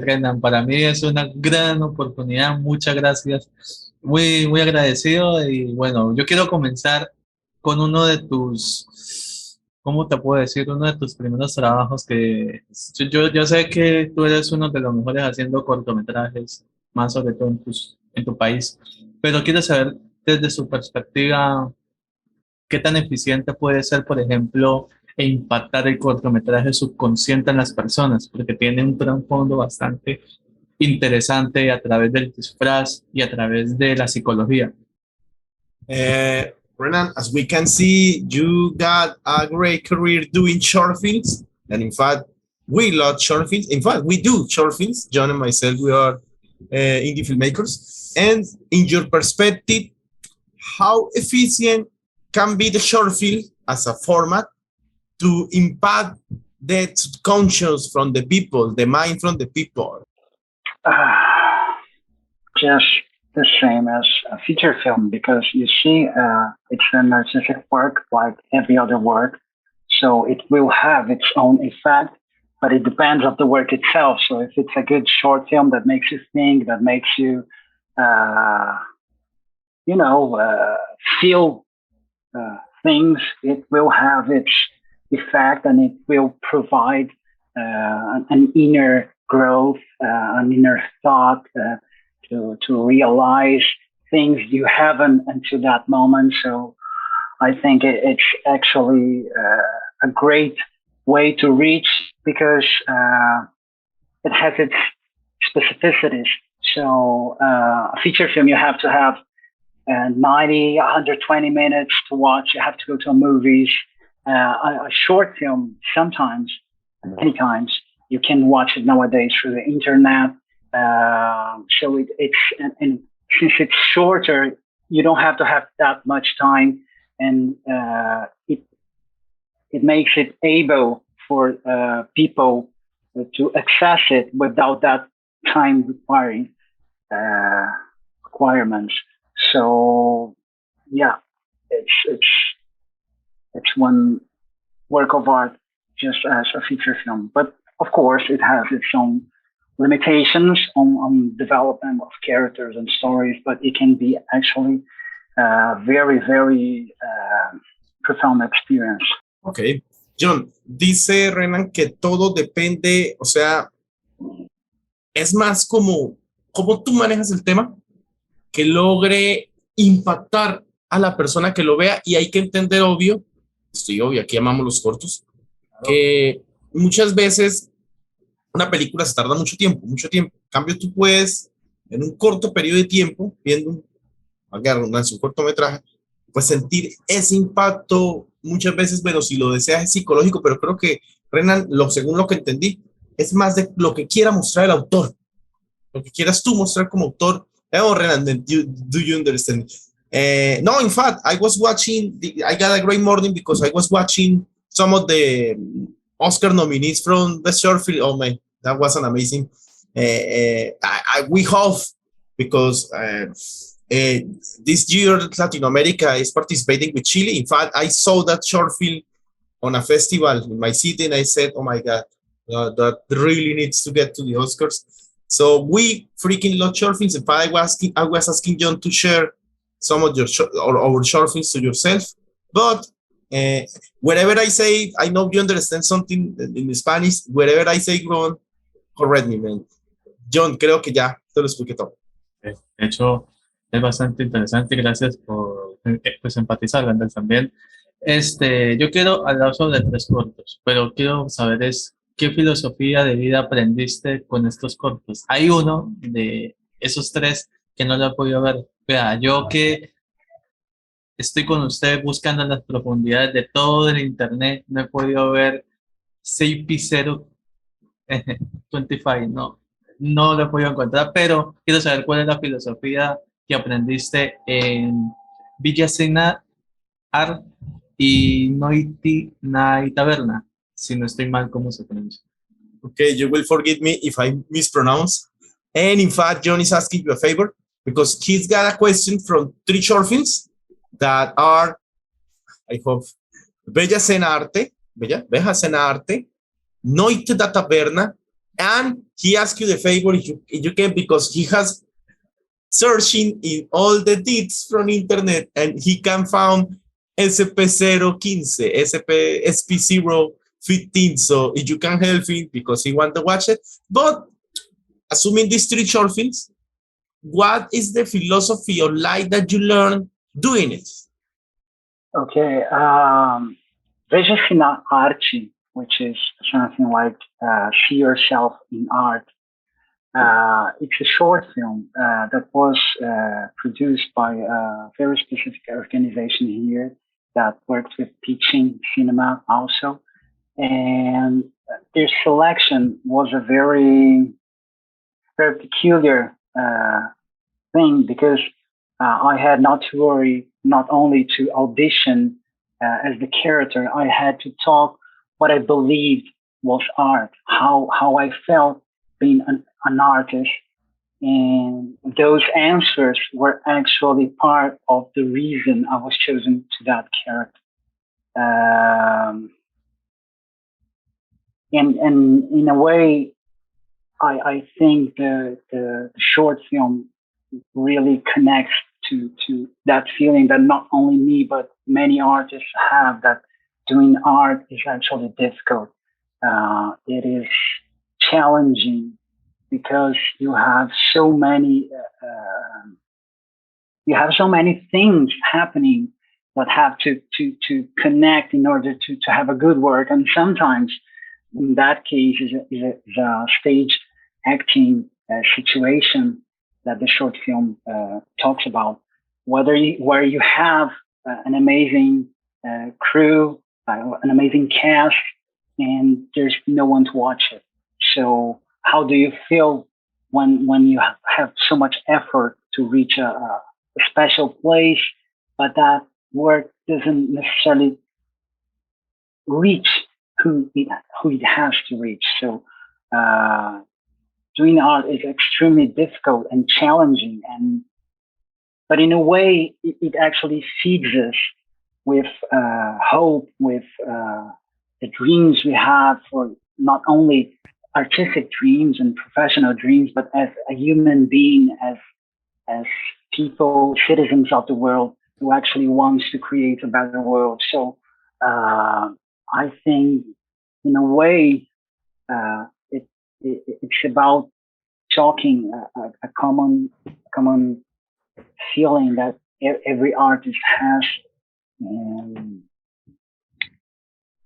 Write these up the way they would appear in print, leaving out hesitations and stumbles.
Renan. Para mí es una gran oportunidad. Muchas gracias. Muy, muy agradecido. Y bueno, yo quiero comenzar con uno de tus, ¿cómo te puedo decir? Uno de tus primeros trabajos que yo sé que tú eres uno de los mejores haciendo cortometrajes, más sobre todo en tu país. Pero quiero saber desde su perspectiva, ¿qué tan eficiente puede ser, por ejemplo, e impactar el cortometraje subconsciente en las personas? Porque tiene un trasfondo bastante interesante a través del disfraz y a través de la psicología. Renan, as we can see, you got a great career doing short films. And in fact, we love short films. In fact, we do short films. Jhon and myself, we are indie filmmakers. And in your perspective, how efficient can be the short film as a format to impact the subconscious from the people, the mind from the people? Just the same as a feature film, because you see, it's an artistic work like every other work, so it will have its own effect, but it depends on the work itself. So if it's a good short film that makes you think, that makes you, feel things, it will have its effect, and it will provide an inner growth, an inner thought, to realize things you haven't until that moment. So I think it's actually a great way to reach, because it has its specificities. So a feature film, you have to have 90, 120 minutes to watch. You have to go to movies. A short film, sometimes, many times, you can watch it nowadays through the internet. So and since it's shorter, you don't have to have that much time, and it makes it able for people to access it without that time requirements. So yeah, it's one work of art just as a feature film, but of course it has its own limitations on development of characters and stories, but it can be actually very, very profound experience. Ok. Jhon, dice Renan que todo depende, o sea, es más como tú manejas el tema, que logre impactar a la persona que lo vea, y hay que entender, obvio, aquí amamos los cortos, que muchas veces una película se tarda mucho tiempo. En cambio, tú puedes, en un corto periodo de tiempo, viendo un cortometraje, pues sentir ese impacto. Muchas veces, bueno, si lo deseas es psicológico, pero creo que Renan, según lo que entendí, es más de lo que quiera mostrar el autor, lo que quieras tú mostrar como autor. Oh, Renan, do you understand? No, in fact, I got a great morning because I was watching some of the Oscar nominees from the short film. Oh man, that was an amazing. We hope, because this year Latin America is participating with Chile. In fact, I saw that short film on a festival in my city, and I said, "Oh my God, that really needs to get to the Oscars." So we freaking love short films. In fact, I was asking Jhon to share some of our short films to yourself, but. Wherever I say, I know you understand something in Spanish. Wherever I say wrong, correct me, man. Jhon, creo que ya te lo expliqué todo. De hecho, es bastante interesante. Gracias por pues, empatizar, Andrés, también. Yo quiero hablar sobre 3 cortos, pero quiero saber qué filosofía de vida aprendiste con estos cortos. Hay uno de esos 3 que no lo he podido ver. Vea, yo que estoy con usted buscando en las profundidades de todo el internet, no he podido ver 6P0 25, no lo he podido encontrar, pero quiero saber cuál es la filosofía que aprendiste en Veja-se Na Arte y Noite, Taverna, si no estoy mal cómo se pronuncia. Okay, you will forgive me if I mispronounce. And in fact, Jhon is asking you a favor, because he's got a question from 3 short films that are, I hope, Veja-se Na Arte, Veja-se Na Arte, Noite da Taverna, and he asks you the favor if you can, because he has searching in all the deeds from internet and he can found SP015, SP015. So if you can help him because he want to watch it. But assuming these three short films, what is the philosophy of life that you learn doing it? Okay. Veja-se Na Arte, which is something like see yourself in art. It's a short film that was produced by a very specific organization here that works with teaching cinema also. And their selection was a very, very peculiar thing, because I had not to worry not only to audition as the character, I had to talk what I believed was art, how I felt being an artist. And those answers were actually part of the reason I was chosen to that character. And in a way, I think the short film really connects to that feeling that not only me, but many artists have, that doing art is actually difficult. It is challenging because you have so many things happening that have to connect in order to have a good work. And sometimes in that case is a stage acting situation that the short film talks about, where you have an amazing crew, an amazing cast, and there's no one to watch it. So how do you feel when you have so much effort to reach a special place, but that work doesn't necessarily reach who it has to reach? So doing art is extremely difficult and challenging, but in a way it actually feeds us with hope, with the dreams we have, for not only artistic dreams and professional dreams, but as a human being, as people, citizens of the world who actually wants to create a better world. So I think in a way it's about talking a common feeling that every artist has, and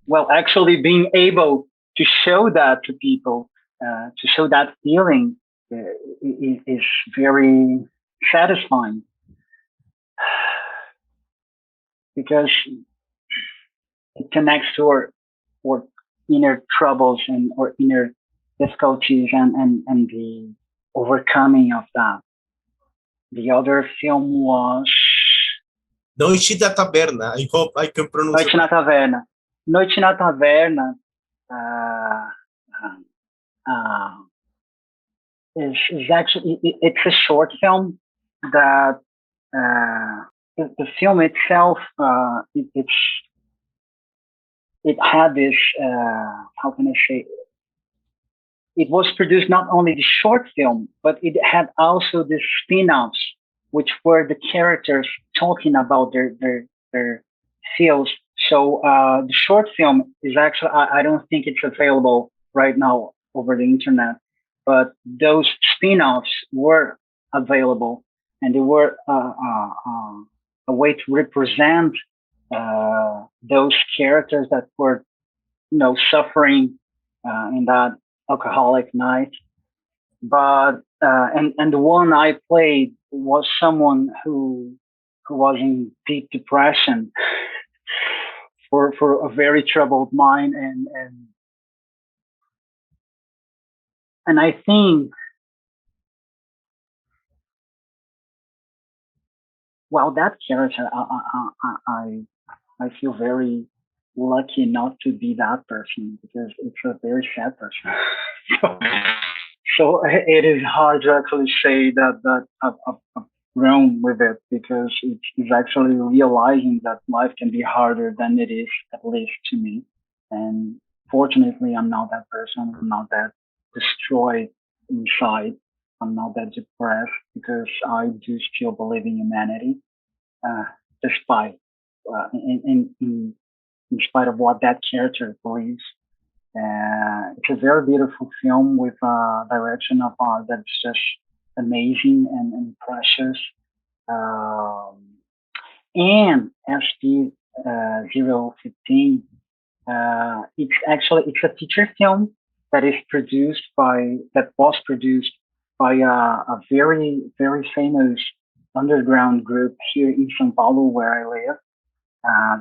well, actually being able to show that to people, to show that feeling is very satisfying, because it connects to our inner troubles and our inner difficulties and the overcoming of that. The other film was Noite da Taverna. I hope I can pronounce Noite na Taverna. Noite na Taverna is actually, it's a short film that the film itself, it had this, how can I say, it was produced not only the short film, but it had also the spin-offs, which were the characters talking about their feels. So the short film is actually, I don't think it's available right now over the internet, but those spin-offs were available, and they were a way to represent those characters that were, suffering in that alcoholic night. But and the one I played was someone who was in deep depression for a very troubled mind, and I think, well, that character, I feel very lucky not to be that person, because it's a very sad person. So it is hard to actually say that I've grown with it, because it's actually realizing that life can be harder than it is, at least to me. And fortunately, I'm not that person. I'm not that destroyed inside. I'm not that depressed because I do still believe in humanity, despite in spite of what that character believes. It's a very beautiful film with a direction of art that's just amazing and precious. And FD 015, it's a feature film that was produced by a very, very famous underground group here in São Paulo, where I live.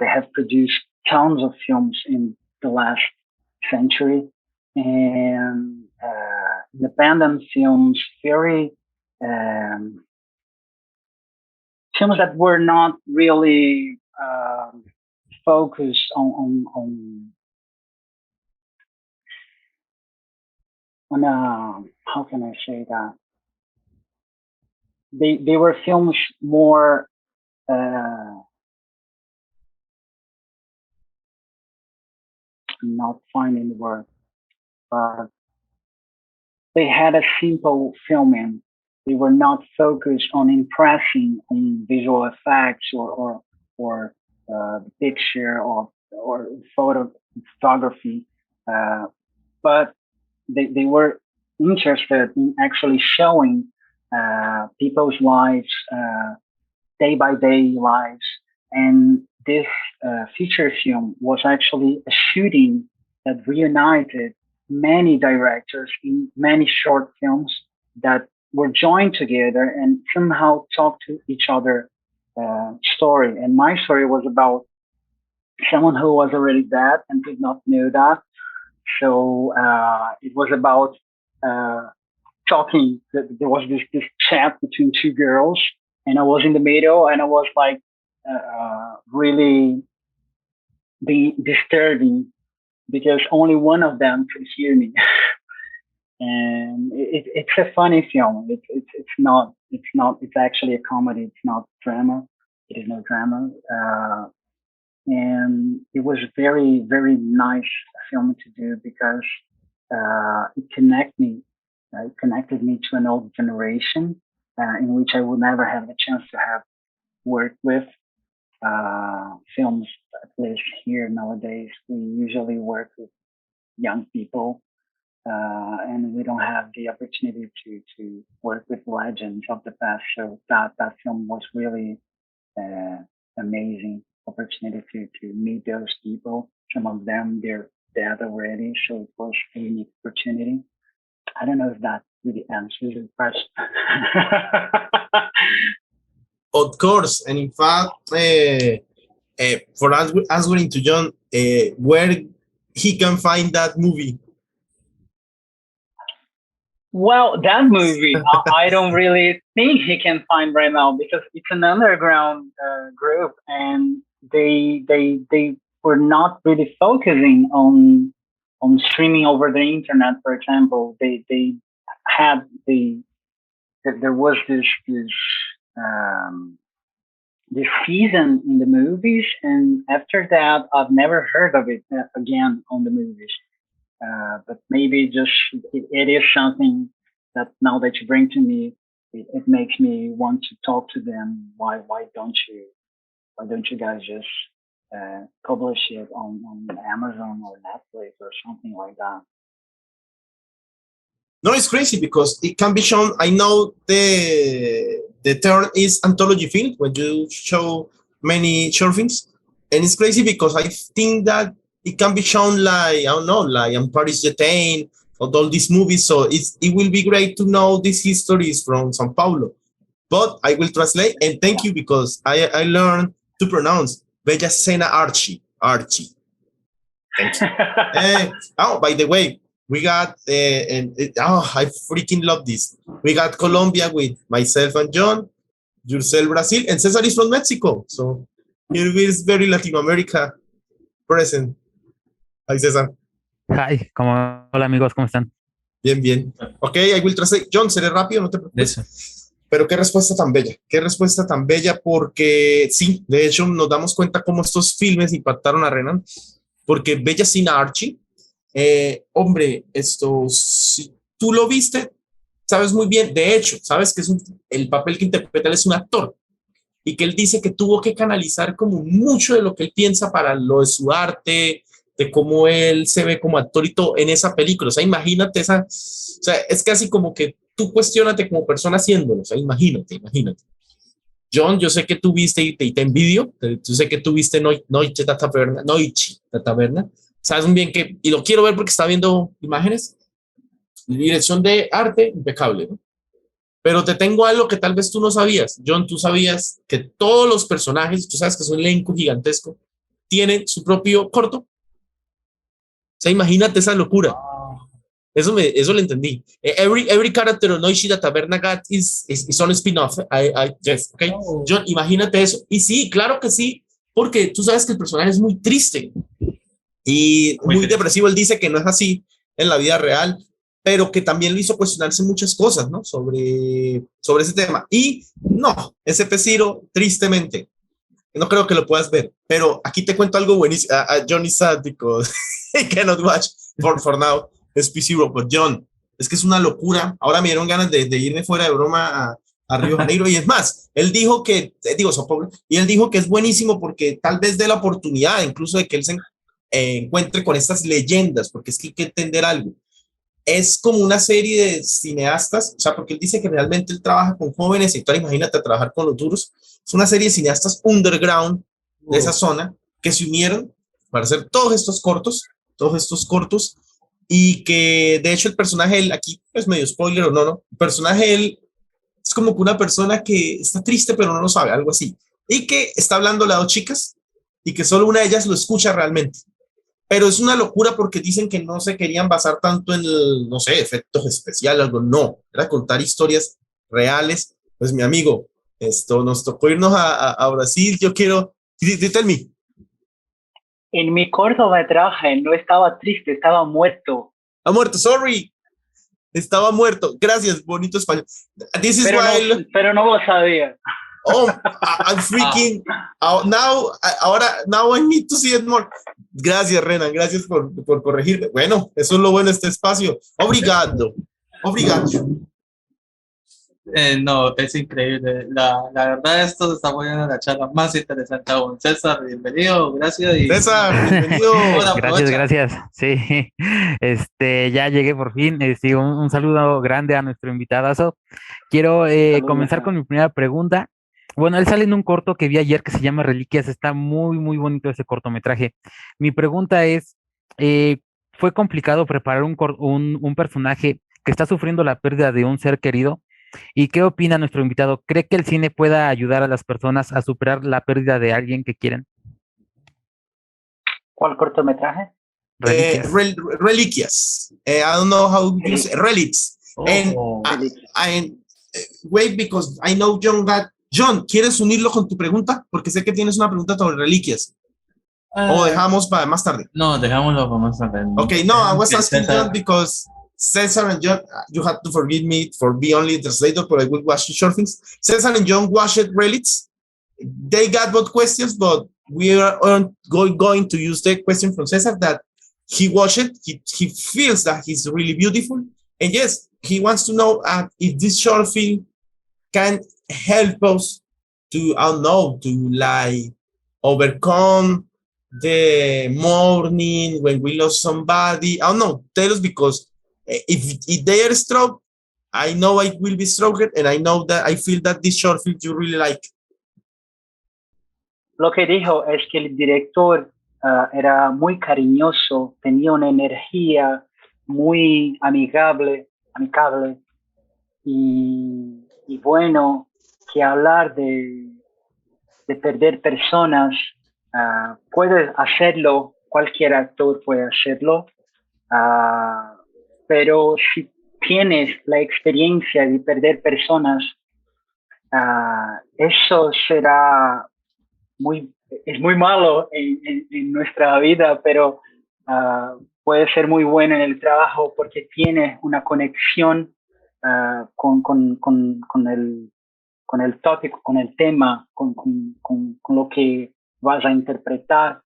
They have produced tons of films in the last century, and independent films, very films that were not really focused on how can I say that? They were films more I'm not finding the word, but they had a simple filming. They were not focused on impressing on visual effects or picture or photography, but they were interested in actually showing people's lives, day by day lives. And this feature film was actually a shooting that reunited many directors in many short films that were joined together and somehow talked to each other story. And my story was about someone who was already dead and did not know that. So it was about talking. There was this chat between two girls, and I was in the middle, and I was like really disturbing because only one of them could hear me. And it's a funny film. It's actually a comedy. It's not drama. It is no drama. And it was very, very nice film to do because it connected me to an old generation in which I would never have the chance to have worked with. Films, at least here nowadays, we usually work with young people, and we don't have the opportunity to work with legends of the past. So that film was really amazing opportunity to meet those people. Some of them, they're dead already, so it was a unique opportunity. I don't know if that really answers the question. Of course, and in fact, for answering to Jhon, where he can find that movie? Well, that movie, I don't really think he can find right now because it's an underground group, and they were not really focusing on streaming over the internet. For example, they had there was this season in the movies, and after that, I've never heard of it again on the movies. But maybe just it is something that now that you bring to me, it makes me want to talk to them. Why don't you guys just publish it on Amazon or Netflix or something like that? No, it's crazy because it can be shown. I know the term is anthology film when you show many short films, and it's crazy because I think that it can be shown like, I don't know, like in Paris Jatenjor or all these movies. So it will be great to know these histories from São Paulo. But I will translate, and thank you because I learned to pronounce Veja-se Na Arte. Archie. Thank you. Oh, by the way, we got, I freaking love this. We got Colombia with myself and Jhon, yourself Brazil, and Cesar is from Mexico. So here is very Latin America present. Hi, César. Hi, hola amigos, ¿cómo están? Bien, bien. Ok, I will translate. Jhon, seré rápido, no te preocupes. Pero qué respuesta tan bella, porque sí, de hecho nos damos cuenta cómo estos filmes impactaron a Renan, porque Veja-se Na Arte, hombre, si tú lo viste, sabes muy bien, de hecho, sabes que el papel que interpreta él es un actor y que él dice que tuvo que canalizar como mucho de lo que él piensa para lo de su arte, de cómo él se ve como actor y todo en esa película. O sea, imagínate o sea, es casi como que tú cuestionate como persona haciéndolo. O sea, imagínate. Jhon, yo sé que tú viste y te envidio, yo sé que tú viste Noite, Taverna, sabes muy bien que, y lo quiero ver porque está viendo imágenes, dirección de arte impecable, ¿no? Pero te tengo algo que tal vez tú no sabías. Jhon, tú sabías que todos los personajes, tú sabes que es un elenco gigantesco, tienen su propio corto. O sea, imagínate esa locura. Eso lo entendí. Every character on Noite Taverna got is on spin-off. Yes, okay. Oh. Jhon, imagínate eso. Y sí, claro que sí, porque tú sabes que el personaje es muy triste y muy depresivo. Él dice que no es así en la vida real, pero que también le hizo cuestionarse muchas cosas, ¿no? Sobre ese tema. Y no, ese Pesiro, tristemente, no creo que lo puedas ver, pero aquí te cuento algo buenísimo. Jhon is sad because he cannot watch for now. Es P0, but Jhon, es que es una locura. Ahora me dieron ganas de irme fuera de broma a Río de Janeiro. Y es más, él dijo que, y él dijo que es buenísimo porque tal vez dé la oportunidad incluso de que él se encuentre con estas leyendas, porque es que hay que entender algo. Es como una serie de cineastas, o sea, porque él dice que realmente él trabaja con jóvenes y tal, imagínate trabajar con los duros. Es una serie de cineastas underground de esa zona que se unieron para hacer todos estos cortos, y que de hecho el personaje, él, aquí es medio spoiler o no, el personaje, él es como que una persona que está triste pero no lo sabe, algo así, y que está hablando a dos chicas y que solo una de ellas lo escucha realmente. Pero es una locura porque dicen que no se querían basar tanto en, no sé, efectos especiales, algo, no, era contar historias reales. Pues mi amigo, nos tocó irnos a Brasil, yo quiero, tell me. En mi cortometraje no estaba triste, estaba muerto. Ha muerto, sorry, estaba muerto, gracias, bonito español. This is pero no lo sabía. Oh, I'm freaking out now. Now I need to see it more. Gracias, Renan. Gracias por corregirme. Bueno, eso es lo bueno de este espacio. Obrigado. No, es increíble. La verdad, esto está poniendo la charla más interesante aún. César, bienvenido, gracias. César, bienvenido. Gracias. Sí, ya llegué por fin. Sí, un saludo grande a nuestro invitadazo. Quiero comenzar con mi primera pregunta. Bueno, él sale en un corto que vi ayer que se llama Relíquias. Está muy, muy bonito ese cortometraje. Mi pregunta es, ¿fue complicado preparar un personaje que está sufriendo la pérdida de un ser querido? ¿Y qué opina nuestro invitado? ¿Cree que el cine pueda ayudar a las personas a superar la pérdida de alguien que quieren? ¿Cuál cortometraje? Relíquias. I don't know how you say relics. Wait, because I know Jhon got. Jhon, ¿quieres unirlo con tu pregunta? Porque sé que tienes una pregunta sobre reliquias. ¿O dejamos para más tarde? No, dejámoslo para más tarde. Okay, no, I was asking Jhon because Cesar and Jhon, you have to forgive me for being only the translator, but I will watch the short things. Cesar and Jhon watched Relics. They got both questions, but we are going to use the question from Cesar that he watched it. He feels that he's really beautiful. And yes, he wants to know if this short film can help us to, I don't know, to like overcome the mourning when we lost somebody. I don't know, tell us, because if they are struck, I know I will be struck, and I know that I feel that this short film you really like. Lo que dijo es que el director era muy cariñoso, tenía una energía muy amigable y bueno, que hablar de perder personas, puede hacerlo, cualquier actor puede hacerlo, pero si tienes la experiencia de perder personas, eso es muy malo en nuestra vida, pero puede ser muy bueno en el trabajo porque tienes una conexión con el tópico, con el tema, con lo que vas a interpretar.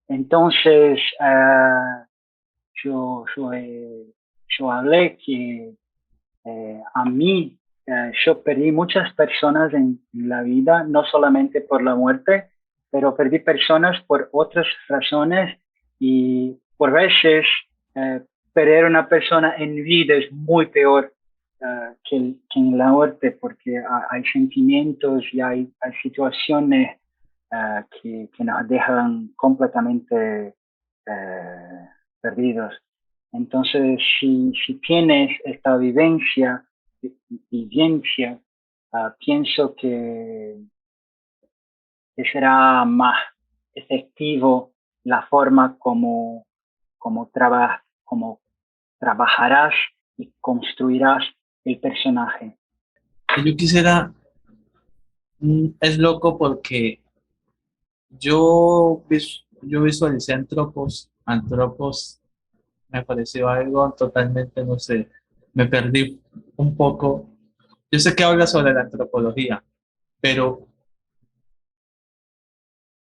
Entonces, yo hablé que A mí, yo perdí muchas personas en la vida, no solamente por la muerte, pero perdí personas por otras razones y por veces perder una persona en vida es muy peor que en la muerte porque hay sentimientos y hay situaciones que nos dejan completamente perdidos. Entonces, si tienes esta vivencia, pienso que será más efectivo la forma como trabajarás y construirás el personaje. Yo quisiera, es loco porque yo visualicé Anthropos me pareció algo totalmente, no sé, me perdí un poco. Yo sé que habla sobre la antropología, pero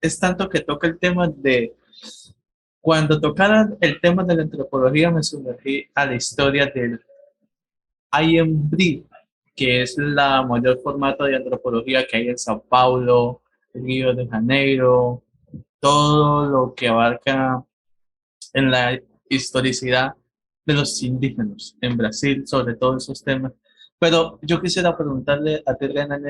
es tanto que toca el tema de, cuando tocaran el tema de la antropología me sumergí a la historia del IMB, que es la mayor formato de antropología que hay en Sao Paulo, Río de Janeiro, todo lo que abarca en la historicidad de los indígenas en Brasil, sobre todos esos temas. Pero yo quisiera preguntarle a ti, Renan,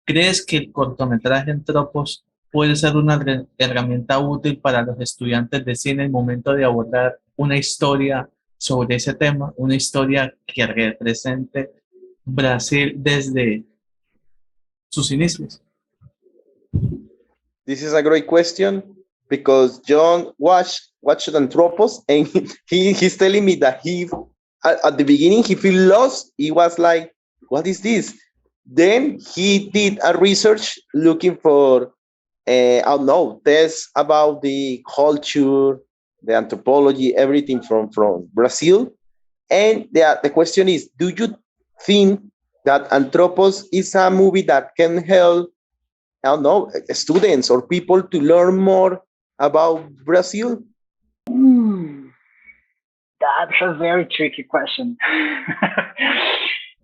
¿crees que el cortometraje en tropos puede ser una herramienta útil para los estudiantes de cine en el momento de abordar una historia sobre ese tema, una historia que represente Brasil desde sus inicios? This is a great question because Jhon watched Anthropos and he's telling me that he at the beginning he feel lost. He was like, "What is this?" Then he did a research looking for I don't know tests about the culture, the anthropology, everything from Brazil. And the question is, do you think that Anthropos is a movie that can help, I don't know, students or people to learn more about Brazil? That's a very tricky question.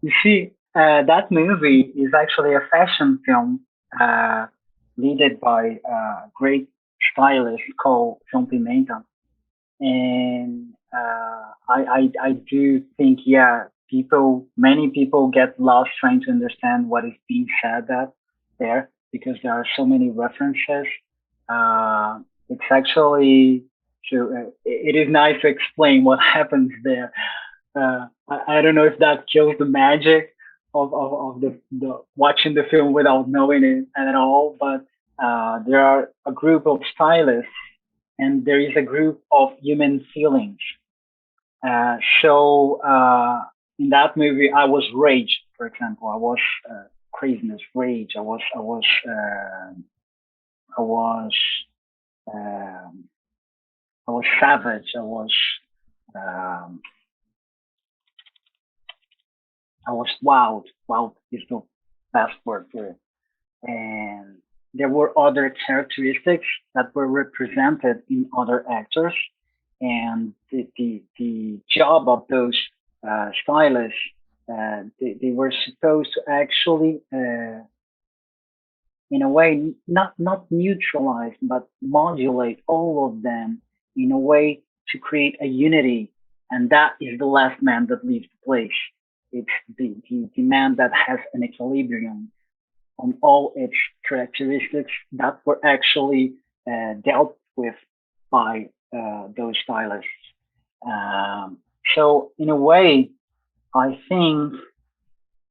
You see, that movie is actually a fashion film led by a great stylist called Jhon Pimenta. And I do think, yeah, many people get lost trying to understand what is being said there because there are so many references. It's actually it is nice to explain what happens there. I don't know if that kills the magic of the watching the film without knowing it at all, but there are a group of stylists and there is a group of human feelings. So in that movie, I was rage, for example. I was craziness, rage. I was savage. I was wild. Wild is the best word for it. And there were other characteristics that were represented in other actors. And the job of those stylists, they were supposed to actually, in a way, not neutralize, but modulate all of them in a way to create a unity. And that is the last man that leaves the place. It's the man that has an equilibrium on all its characteristics that were actually dealt with by those stylists. So in a way, I think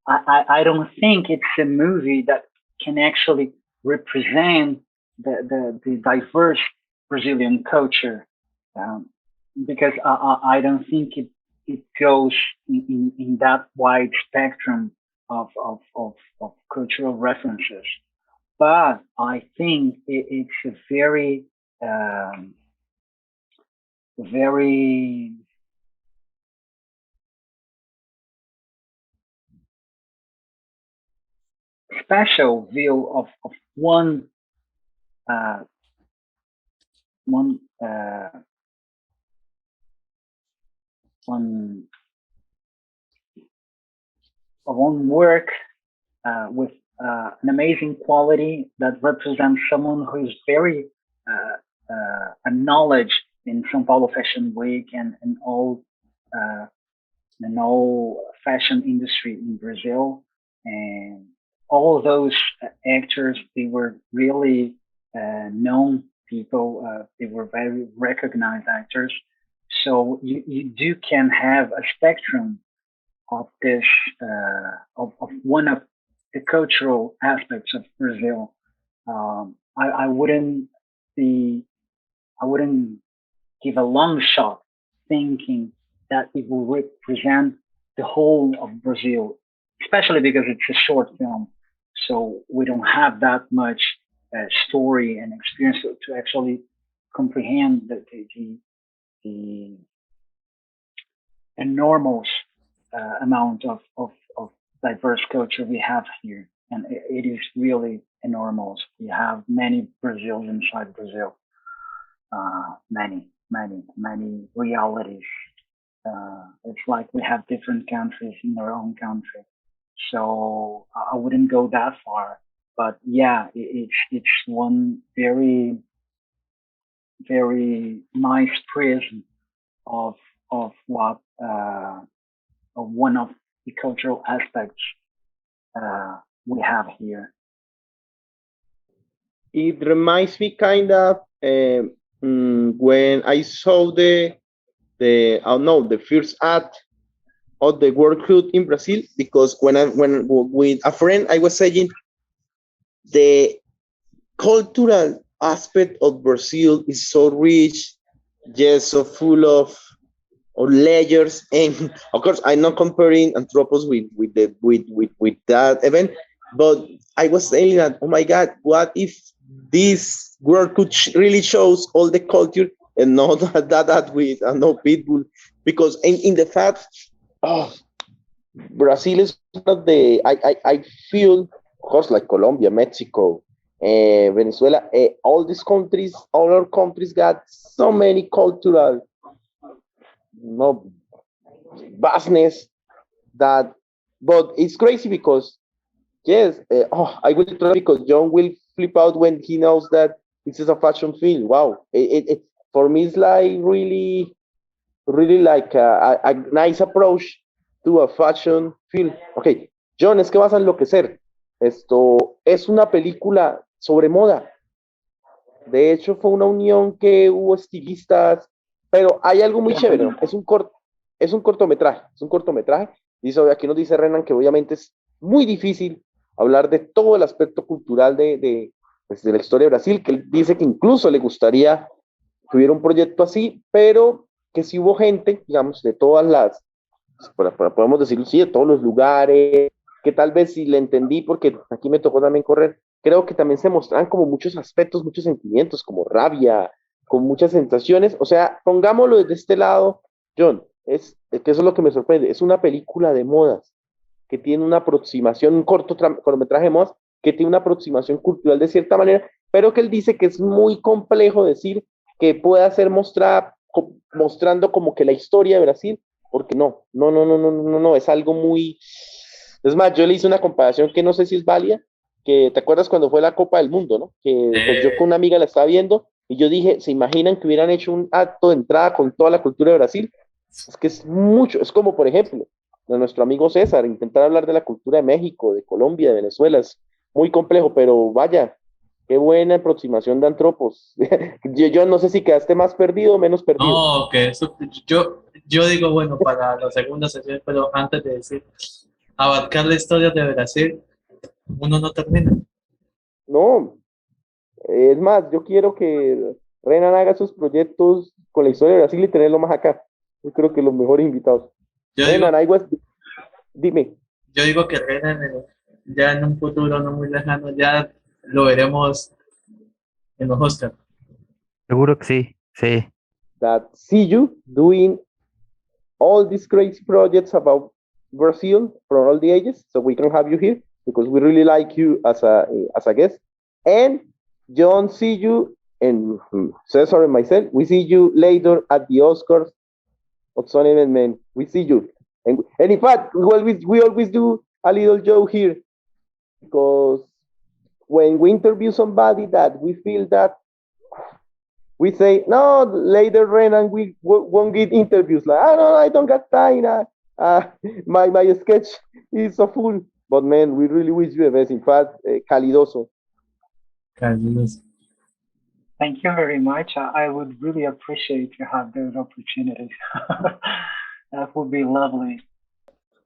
I don't think it's a movie that can actually represent the diverse Brazilian culture, because I don't think it goes in that wide spectrum of cultural references. But I think it's a very special view of one own work with an amazing quality that represents someone who is very acknowledged in São Paulo Fashion Week and all fashion industry in Brazil. And all those actors, they were really known people. They were very recognized actors. So you can have a spectrum of this, of one of the cultural aspects of Brazil. I wouldn't give a long shot thinking that it will represent the whole of Brazil, especially because it's a short film. So we don't have that much story and experience to actually comprehend the enormous amount of diverse culture we have here. And it is really enormous. We have many Brazils inside Brazil, many realities. It's like we have different countries in our own country. So I wouldn't go that far, but yeah, it's one very, very nice prism of what of one of the cultural aspects we have here. It reminds me kind of when I saw the first act of the World Cup in Brazil, because when with a friend I was saying the cultural aspect of Brazil is so rich, yes, so full of layers, and of course I'm not comparing Anthropos with that event, but I was saying that, oh my God, what if this World Cup really shows all the culture and not that with no Pitbull, because in the fact, Brazil is one of the I feel, of course, like Colombia, Mexico, Venezuela, all these countries, all our countries got so many cultural vastness that, but it's crazy because yes, I will try, because Jhon will flip out when he knows that this is a fashion film. Wow, it for me it's like really like a nice approach to a fashion film. Okay, Jhon, es que vas a enloquecer. Esto es una película sobre moda. De hecho, fue una unión que hubo estilistas, pero hay algo muy chévere, ¿no? Es un cortometraje. Dice, aquí nos dice Renan que obviamente es muy difícil hablar de todo el aspecto cultural de la historia de Brasil, que él dice que incluso le gustaría que hubiera un proyecto así, pero que sí hubo gente, digamos, de todas las, podemos decirlo así, de todos los lugares, que tal vez si le entendí, porque aquí me tocó también correr, creo que también se mostraban como muchos aspectos, muchos sentimientos, como rabia, con muchas sensaciones. O sea, pongámoslo desde este lado, Jhon, que eso es lo que me sorprende, es una película de modas, que tiene una aproximación, un cortometraje de modas, que tiene una aproximación cultural de cierta manera, pero que él dice que es muy complejo decir que pueda ser mostrando como que la historia de Brasil, porque no, es algo muy... Es más, yo le hice una comparación que no sé si es válida, que te acuerdas cuando fue la Copa del Mundo, ¿no? Que pues, yo con una amiga la estaba viendo y yo dije, ¿se imaginan que hubieran hecho un acto de entrada con toda la cultura de Brasil? Es que es mucho, es como por ejemplo, de nuestro amigo César, intentar hablar de la cultura de México, de Colombia, de Venezuela, es muy complejo, pero vaya, qué buena aproximación de Anthropos. Yo no sé si quedaste más perdido o menos perdido. No, que eso, yo digo, bueno, para la segunda sesión, pero antes de decir, abarcar la historia de Brasil, uno no termina. No, es más, yo quiero que Renan haga sus proyectos con la historia de Brasil y tenerlo más acá. Yo creo que los mejores invitados. Renan, dime. Yo digo que Renan, ya en un futuro no muy lejano, ya lo veremos en los Oscars. Seguro que sí, sí. That see you doing all these crazy projects about Brazil from all the ages, so we can have you here because we really like you as a guest. And Jhon, see you, and Cesar and myself, we see you later at the Oscars of Son Man. We see you. And in fact, we always do a little joke here, because when we interview somebody that we feel that we say, no, later Renan, we won't get interviews. Like, no, I don't got time. My sketch is so full. But man, we really wish you the best. In fact, calidoso. Carlos. Thank you very much. I would really appreciate to have those opportunities. That would be lovely.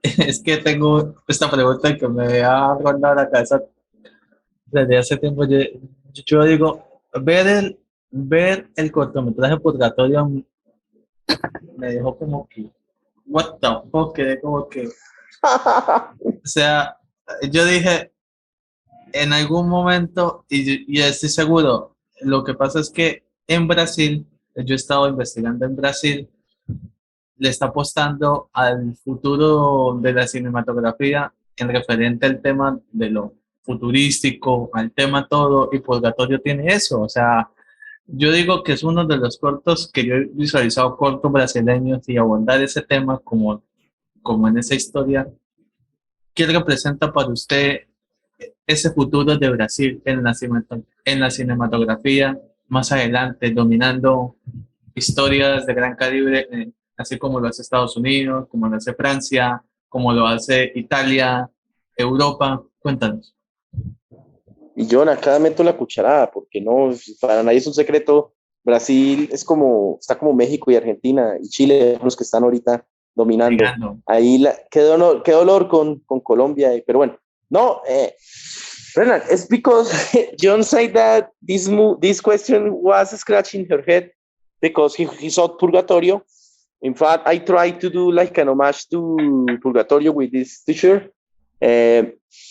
Es que tengo esta pregunta que me ha rondado la cabeza desde hace tiempo. Yo digo, ver el cortometraje Purgatorio me dejó como que, what the fuck, quedé como que, o sea, yo dije, en algún momento, y estoy seguro, lo que pasa es que en Brasil, yo he estado investigando en Brasil, le está apostando al futuro de la cinematografía en referente al tema de lo futurístico, al tema todo, y Purgatorio tiene eso, o sea, yo digo que es uno de los cortos que yo he visualizado, cortos brasileños, y abordar ese tema como en esa historia. ¿Qué representa para usted ese futuro de Brasil en la cinematografía más adelante, dominando historias de gran calibre, así como lo hace Estados Unidos, como lo hace Francia, como lo hace Italia, Europa? Cuéntanos. Y Jhon, acá meto la cucharada, porque no, para nadie es un secreto. Brasil está como México y Argentina y Chile, los que están ahorita dominando. Llegando. Ahí qué dolor con Colombia, pero bueno. No, Renan, it's because Jhon said that this question was scratching her head because he saw Purgatorio. In fact, I tried to do like an homage to Purgatorio with this t-shirt.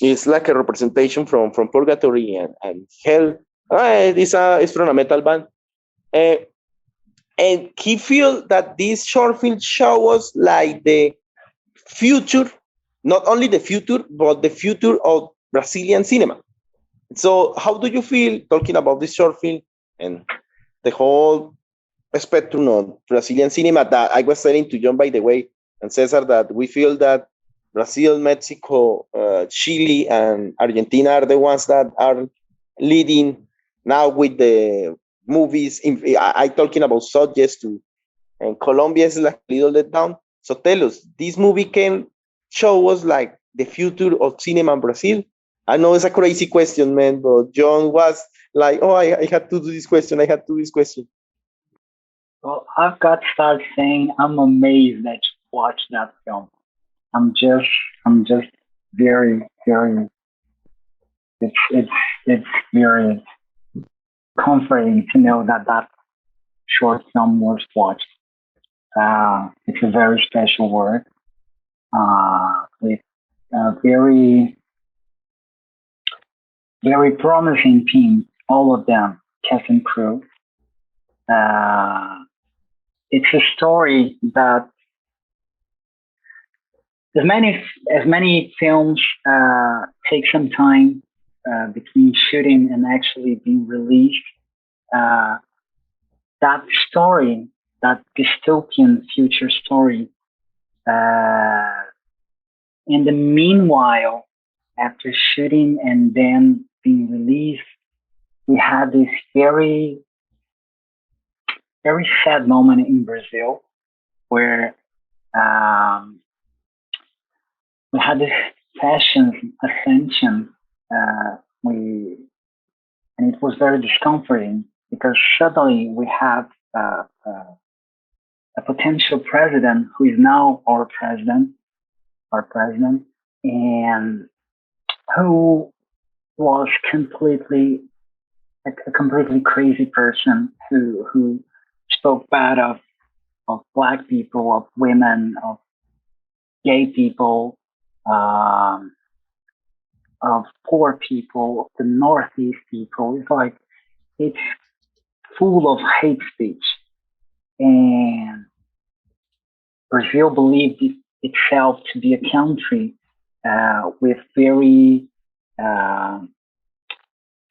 It's like a representation from Purgatory and Hell. It's from a metal band. And he feels that this short film show us like the future, not only the future, but the future of Brazilian cinema. So how do you feel talking about this short film and the whole spectrum of Brazilian cinema that I was telling to Jhon, by the way, and Cesar, that we feel that Brazil, Mexico, Chile, and Argentina are the ones that are leading now with the movies. I talking about subjects too, and Colombia is like a little let down. So tell us, this movie can show us like the future of cinema in Brazil. I know it's a crazy question, man, but Jhon was like, oh, I had to do this question. Well, I've got to start saying I'm amazed that you watched that film. I'm just very, very. It's very comforting to know that short film was watched. It's a very special work with a very, very promising team. All of them, cast and crew. It's a story that as many films take some time between shooting and actually being released. That story, that dystopian future story, in the meanwhile, after shooting and then being released, we had this very, very sad moment in Brazil where we had this fashion ascension. And it was very discomforting because suddenly we have a potential president who is now our president, and who was a completely crazy person who spoke bad of Black people, of women, of gay people, of poor people, of the Northeast people. It's full of hate speech. And Brazil believed itself to be a country with very,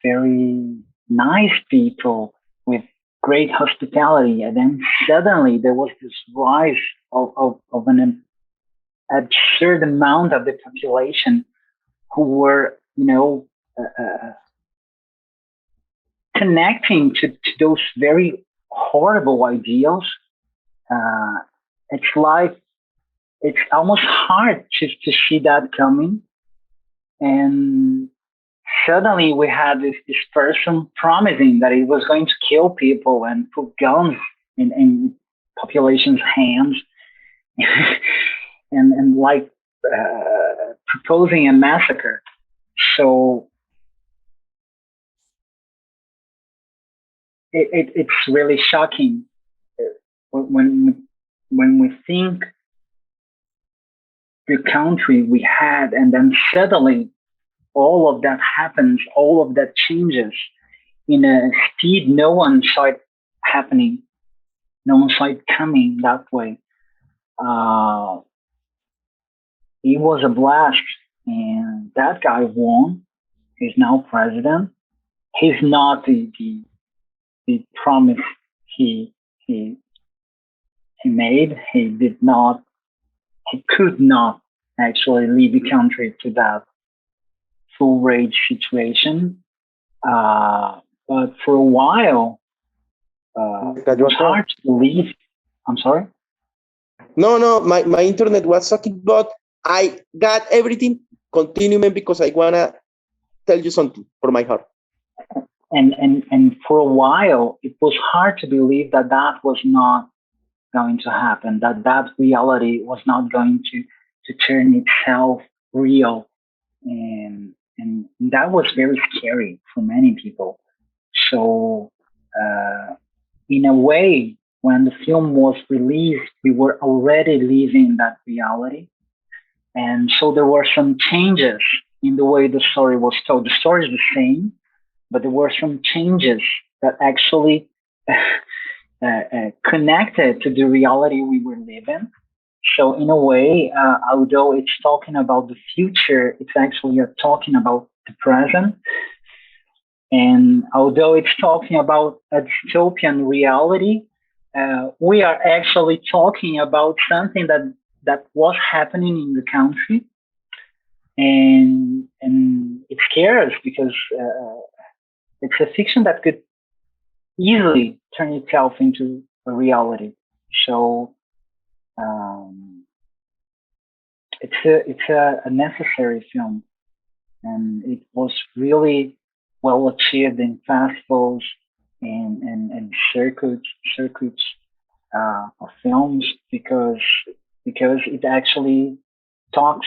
very nice people, with great hospitality. And then suddenly there was this rise of absurd amount of the population who were, connecting to those very horrible ideals. It's almost hard to see that coming. And suddenly we had this person promising that he was going to kill people and put guns in population's hands and proposing a massacre. So it's really shocking when we think the country we had, and then suddenly all of that happens, all of that changes in a speed no one saw it happening, no one saw it coming that way. It was a blast, and that guy won. He's now president. He's not the promise he made. He could not actually lead the country to that full rage situation. But for a while, it was hard to believe. I'm sorry? No, my internet was sucking, but I got everything. Continue, man, because I want to tell you something from my heart. And for a while, it was hard to believe that was not going to happen, that reality was not going to turn itself real. And that was very scary for many people. So in a way, when the film was released, we were already living that reality. And so there were some changes in the way the story was told. The story is the same, but there were some changes that actually connected to the reality we were living. So in a way, although it's talking about the future, it's actually talking about the present. And although it's talking about a dystopian reality, we are actually talking about something that was happening in the country. And it scares because it's a fiction that could easily turn itself into a reality. So it's a necessary film, and it was really well achieved in festivals and circuits of films because it actually talks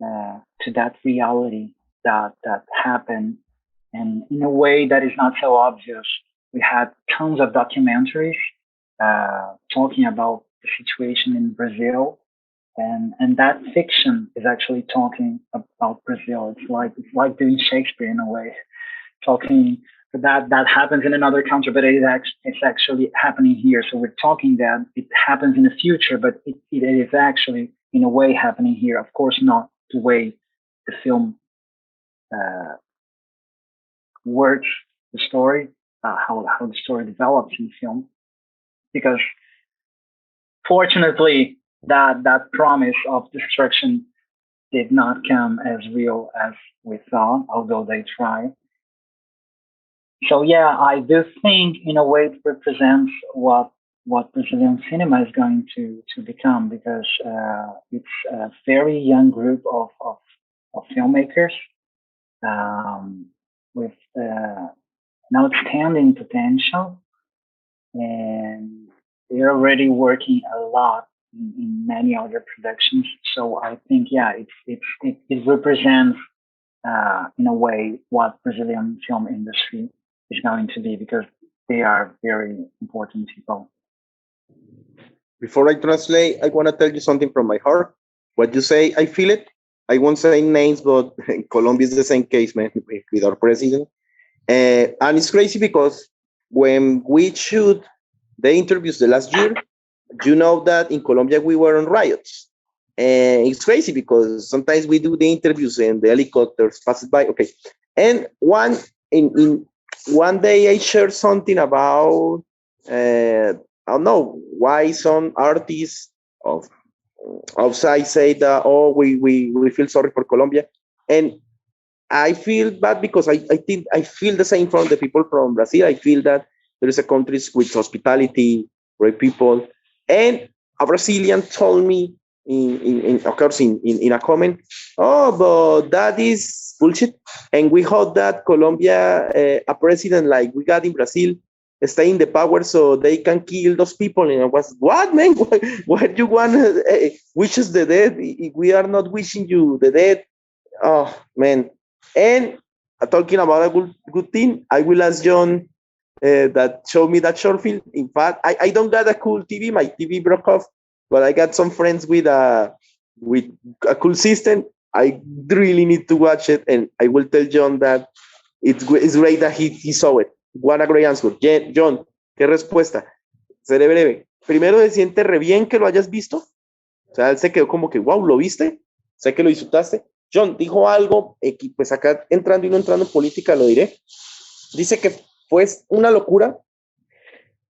to that reality that happened, and in a way that is not so obvious. We had tons of documentaries talking about the situation in Brazil, and that fiction is actually talking about Brazil. It's like doing Shakespeare in a way, talking that happens in another country, but it's actually happening here. So we're talking that it happens in the future, but it is actually in a way happening here. Of course, not the way the film works, the story, how the story develops in the film, because fortunately that promise of destruction did not come as real as we thought, although they try. So yeah, I do think in a way it represents what Brazilian cinema is going to become, because it's a very young group of filmmakers with an outstanding potential, and they're already working a lot in many other productions. So I think, yeah, it represents in a way what Brazilian film industry is going to be, because they are very important people. Before I translate, I want to tell you something from my heart. What you say, I feel it. I won't say names, but Colombia is the same case, man, with our president. And it's crazy because when we shoot the interviews the last year, you know that in Colombia we were on riots. And it's crazy because sometimes we do the interviews and the helicopters pass by. Okay. And one day I shared something about I don't know why some artists of outside say that, oh, we feel sorry for Colombia. And I feel bad because I think I feel the same from the people from Brazil. I feel that there is a country with hospitality, great people. And a Brazilian told me, of course, in a comment, oh, but that is bullshit. And we hope that Colombia, a president like we got in Brazil, stay in the power so they can kill those people. And I was, what, man? Why do you want wishes the dead? We are not wishing you the dead. Oh, man. And talking about a good thing, I will ask Jhon that showed me that short film. In fact, I don't got a cool TV. My TV broke off, but I got some friends with a cool system. I really need to watch it, and I will tell Jhon that it's great that he saw it. What a great answer. Jhon, ¿qué respuesta? Seré breve. Primero, se siente re bien que lo hayas visto. O sea, él se quedó como que, wow, ¿lo viste? Sé que lo disfrutaste. Jhon dijo algo, pues acá entrando y no entrando en política, lo diré. Dice que fue una locura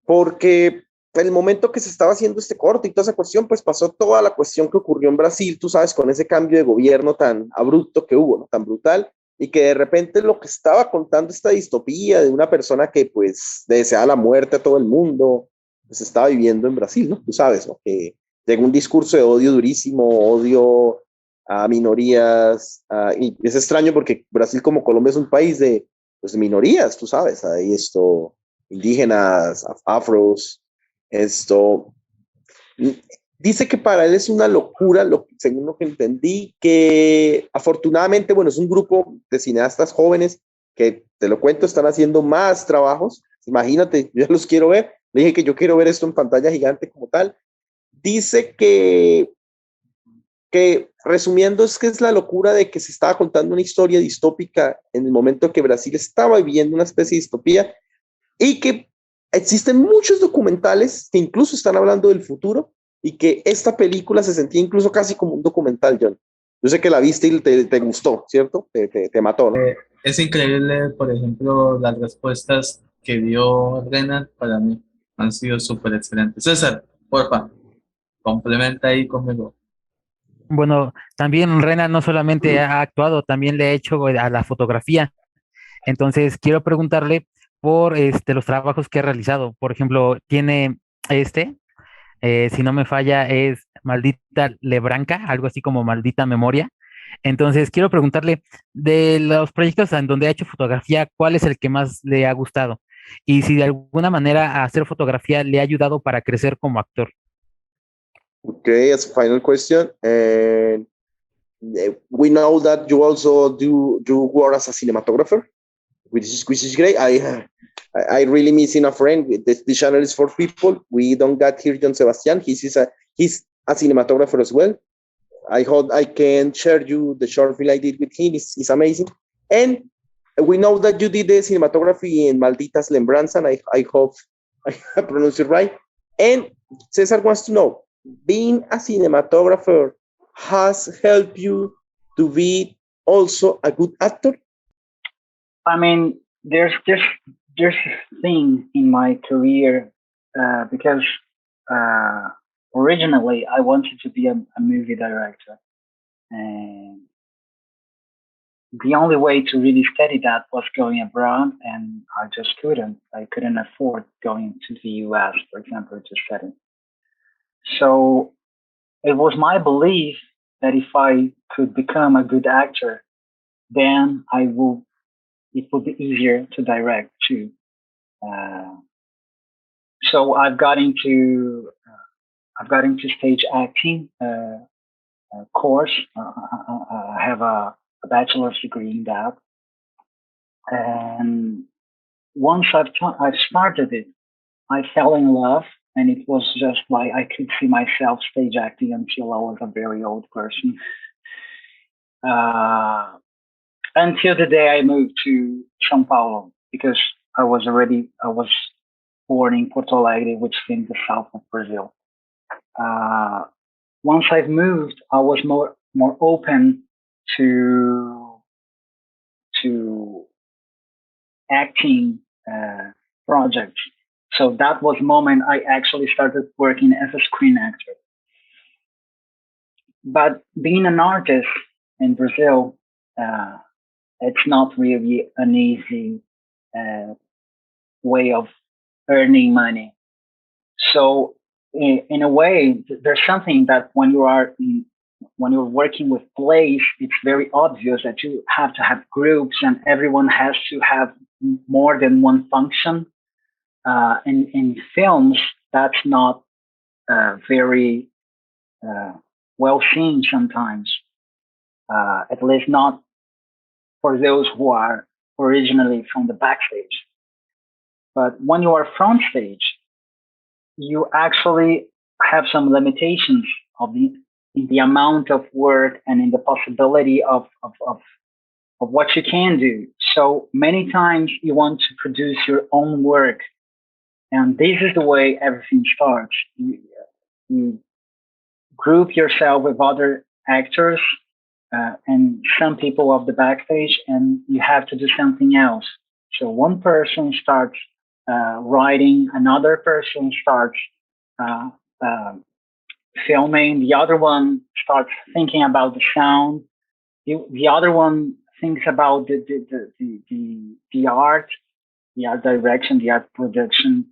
porque en el momento que se estaba haciendo este corte y toda esa cuestión, pues pasó toda la cuestión que ocurrió en Brasil, tú sabes, con ese cambio de gobierno tan abrupto que hubo, ¿no? Tan brutal, y que de repente lo que estaba contando esta distopía de una persona que pues desea la muerte a todo el mundo, pues estaba viviendo en Brasil, ¿no? Tú sabes, ¿no? Que llegó un discurso de odio durísimo, odio a minorías, y es extraño porque Brasil como Colombia es un país de, pues, de minorías, tú sabes, hay indígenas, afros, dice que para él es una locura, según lo que entendí, que afortunadamente, bueno, es un grupo de cineastas jóvenes que, te lo cuento, están haciendo más trabajos, imagínate, yo ya los quiero ver, le dije que yo quiero ver esto en pantalla gigante como tal, dice que resumiendo es que es la locura de que se estaba contando una historia distópica en el momento que Brasil estaba viviendo una especie de distopía y que existen muchos documentales que incluso están hablando del futuro y que esta película se sentía incluso casi como un documental, Jhon. Yo sé que la viste y te gustó, ¿cierto? Te mató, ¿no? Es increíble, por ejemplo, las respuestas que dio Renan para mí han sido súper excelentes. César, porfa, complementa ahí conmigo. Bueno, también Renan no solamente ha actuado, también le ha hecho a la fotografía. Entonces, quiero preguntarle por los trabajos que ha realizado. Por ejemplo, tiene si no me falla, es Maldita Lebranca, algo así como Maldita Memoria. Entonces, quiero preguntarle de los proyectos en donde ha hecho fotografía, ¿cuál es el que más le ha gustado? Y si de alguna manera hacer fotografía le ha ayudado para crecer como actor. Okay, as a final question, and we know that you also do work as a cinematographer, which is great. I really missing a friend. This channel is for people. We don't got here Jhon Sebastian. He's a cinematographer as well. I hope I can share you the short film I did with him. It's amazing. And we know that you did the cinematography in Malditas Lembranzas. I hope I pronounced it right. And Cesar wants to know, being a cinematographer has helped you to be also a good actor? I mean, there's this thing in my career because originally I wanted to be a movie director, and the only way to really study that was going abroad, and I just couldn't. I couldn't afford going to the US, for example, to study. So it was my belief that if I could become a good actor, then it would be easier to direct too. So I've got into stage acting course. I have a bachelor's degree in that, and once I've started it, I fell in love, and it was just like I could see myself stage acting until I was a very old person. Until the day I moved to São Paulo, because I was born in Porto Alegre, which is in the south of Brazil. Once I've moved, I was more open to acting projects. So that was the moment I actually started working as a screen actor. But being an artist in Brazil, it's not really an easy way of earning money. So in a way, there's something that when you're working with plays, it's very obvious that you have to have groups and everyone has to have more than one function. In films, that's not very well seen sometimes, at least not for those who are originally from the backstage. But when you are front stage, you actually have some limitations of in the amount of work and in the possibility of what you can do. So many times you want to produce your own work. And this is the way everything starts. You group yourself with other actors and some people of the backstage, and you have to do something else. So one person starts writing, another person starts filming, the other one starts thinking about the sound, the other one thinks about the art, the art direction, the art production.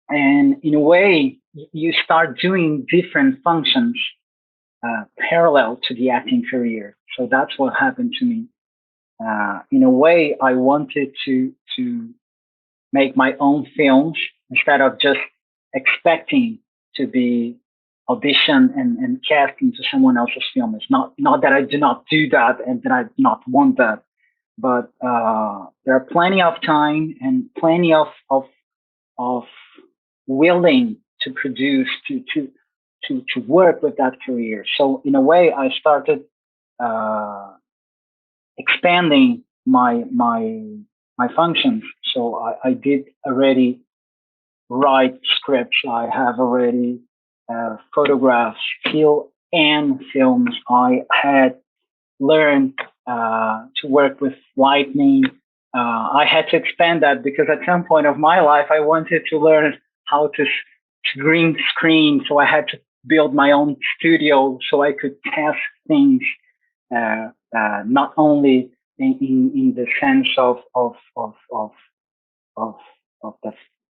And in a way, you start doing different functions parallel to the acting career. So that's what happened to me. In a way, I wanted to make my own films instead of just expecting to be auditioned and cast into someone else's film. It's not that I do not do that and that I do not want that, but there are plenty of time and plenty of willing to produce to work with that career. So in a way, I started expanding my functions. So I did already write scripts. I have already photographed still and films. I had learned to work with lightning. I had to expand that because at some point of my life, I wanted to learn how to green screen. So I had to build my own studio so I could test things, not only in the sense of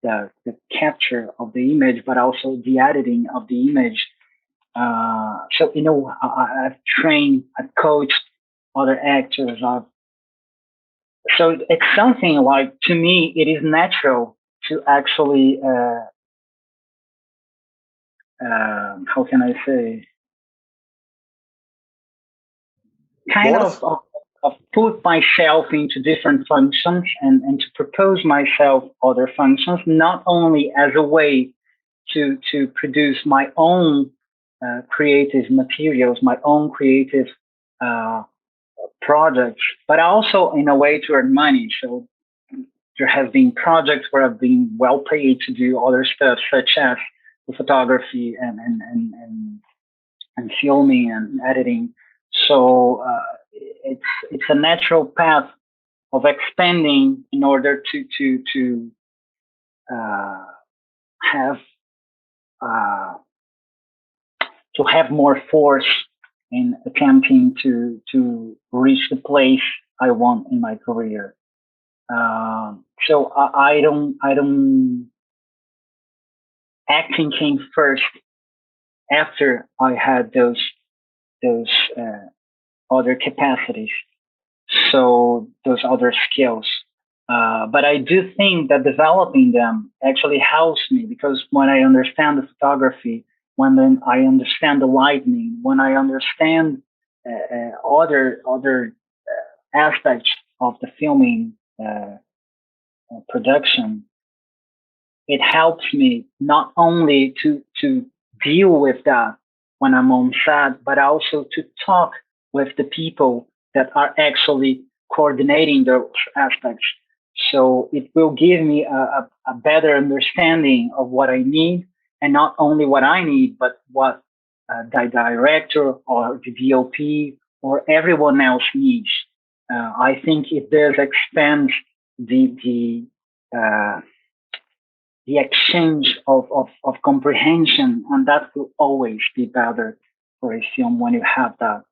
the capture of the image, but also the editing of the image. So I've trained, I've coached other actors. So it's something like, to me, it is natural to actually how can I say, kind of put myself into different functions and to propose myself other functions, not only as a way to produce my own creative materials, my own creative projects, but also in a way to earn money. So there have been projects where I've been well paid to do other stuff, such as the photography and filming and editing. So it's a natural path of expanding in order to have more force in attempting to reach the place I want in my career. So I don't. Acting came first after I had those other capacities, so those other skills. But I do think that developing them actually helps me, because when I understand the photography, when then I understand the lighting, when I understand other aspects of the filming production, it helps me not only to deal with that when I'm on set, but also to talk with the people that are actually coordinating those aspects. So it will give me a better understanding of what I need, and not only what I need, but what the director or the DOP or everyone else needs. I think it does expand the exchange of comprehension, and that will always be better inspiration when you have that?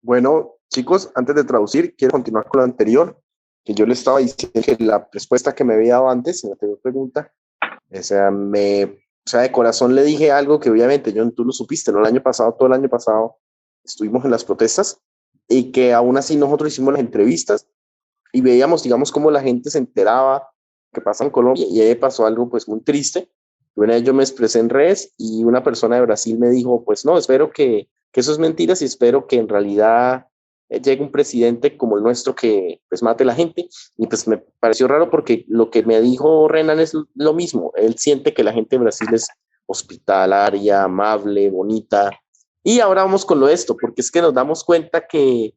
Bueno, chicos, antes de traducir, quiero continuar con lo anterior, que yo le estaba diciendo que la respuesta que me había dado antes en la anterior pregunta, o sea, de corazón le dije algo que obviamente, Jhon, tú lo supiste, ¿no? Todo el año pasado estuvimos en las protestas y que aún así nosotros hicimos las entrevistas y veíamos, digamos, cómo la gente se enteraba que pasa en Colombia y ahí pasó algo pues muy triste. Una vez yo me expresé en redes y una persona de Brasil me dijo, pues no, espero que eso es mentiras y espero que en realidad llegue un presidente como el nuestro que pues mate a la gente. Y pues me pareció raro porque lo que me dijo Renan es lo mismo. Él siente que la gente de Brasil es hospitalaria, amable, bonita. Y ahora vamos con lo de esto, porque es que nos damos cuenta que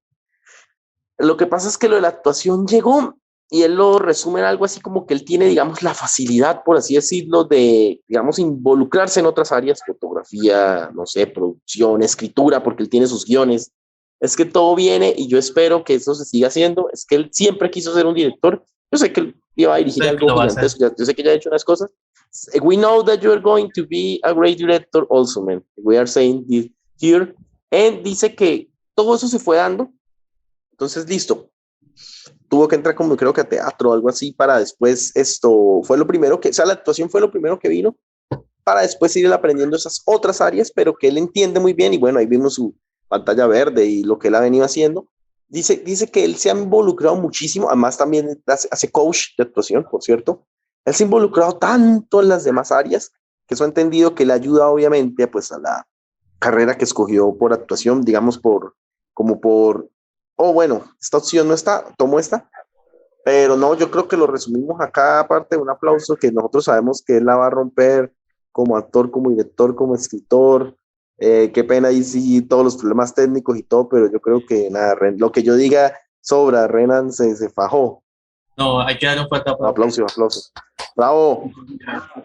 lo que pasa es que lo de la actuación llegó y él lo resume en algo así como que él tiene, digamos, la facilidad, por así decirlo, de, digamos, involucrarse en otras áreas, fotografía, no sé, producción, escritura, porque él tiene sus guiones. Es que todo viene y yo espero que eso se siga haciendo. Es que él siempre quiso ser un director. Yo sé que él iba a dirigir algo gigantesco. Yo sé que ya ha hecho unas cosas. We know that you are going to be a great director also, man. We are saying this here. And dice que todo eso se fue dando. Entonces, listo. Tuvo que entrar como creo que a teatro o algo así para después fue lo primero que, o sea, la actuación fue lo primero que vino para después ir aprendiendo esas otras áreas, pero que él entiende muy bien y bueno, ahí vimos su pantalla verde y lo que él ha venido haciendo. Dice que él se ha involucrado muchísimo, además también hace coach de actuación, por cierto. Él se ha involucrado tanto en las demás áreas que eso ha entendido que le ayuda obviamente pues a la carrera que escogió por actuación, digamos oh, bueno, esta opción no está, tomo esta. Pero no, yo creo que lo resumimos acá, aparte de un aplauso que nosotros sabemos que él la va a romper como actor, como director, como escritor. Qué pena ahí sí, todos los problemas técnicos y todo, pero yo creo que nada, lo que yo diga sobra, Renan se fajó. No, hay que dar un fuerte aplauso. Aplausos. Bravo.